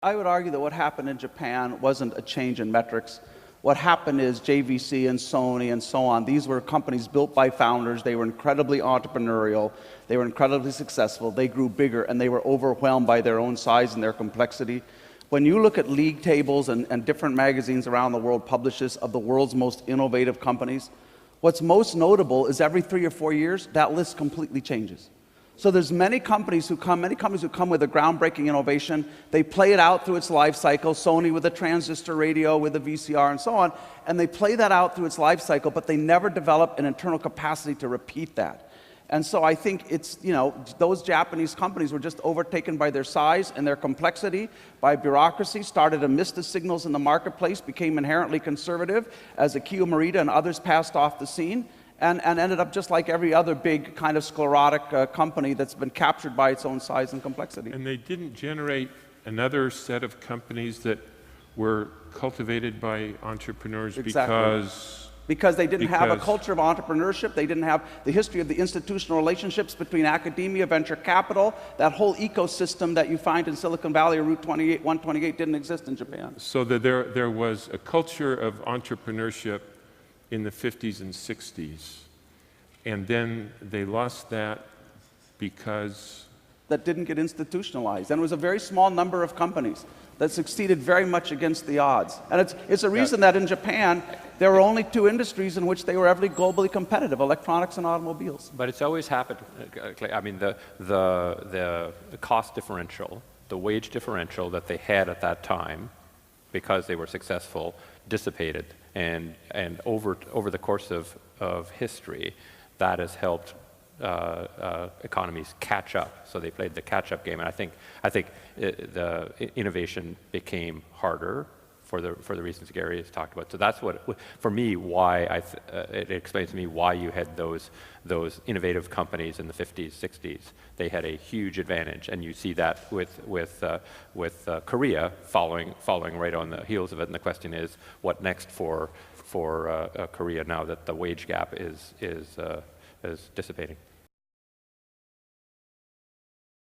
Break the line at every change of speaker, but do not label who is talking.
I would argue that what happened in Japan wasn't a change in metrics. What happened is JVC and Sony and so on, these were companies built by founders. They were incredibly entrepreneurial. They were incredibly successful. They grew bigger, and they were overwhelmed by their own size and their complexity. When you look at league tables and different magazines around the world publishes of the world's most innovative companies, what's most notable is every 3 or 4 years, that list completely changes. So there's many companies who come with a groundbreaking innovation. They play it out through its life cycle, Sony with a transistor radio, with a VCR, and so on, and they play that out through its life cycle, but they never develop an internal capacity to repeat that. And so I think it's, those Japanese companies were just overtaken by their size and their complexity, by bureaucracy, started to miss the signals in the marketplace, became inherently conservative as Akio Morita and others passed off the scene, and ended up just like every other big kind of sclerotic company that's been captured by its own size and complexity.
And they didn't generate another set of companies that were cultivated by entrepreneurs
because they didn't have a culture of entrepreneurship. They didn't have the history of the institutional relationships between academia, venture capital. That whole ecosystem that you find in Silicon Valley or Route 128 didn't exist in Japan.
So that there was a culture of entrepreneurship in the 50s and 60s, and then they lost that because...
That didn't get institutionalized. And it was a very small number of companies that succeeded very much against the odds. And it's a reason that in Japan, there were only 2 industries in which they were ever globally competitive, electronics and automobiles.
But it's always happened. I mean, the cost differential, the wage differential that they had at that time, because they were successful, dissipated. And over the course of history, that has helped economies catch up. So they played the catch-up game, and I think the innovation became harder for the reasons Gary has talked about. So that's what, for me, why it explains to me why you had those innovative companies in the 50s, 60s. They had a huge advantage, and you see that with Korea following right on the heels of it. And the question is, what next for Korea now that the wage gap is dissipating?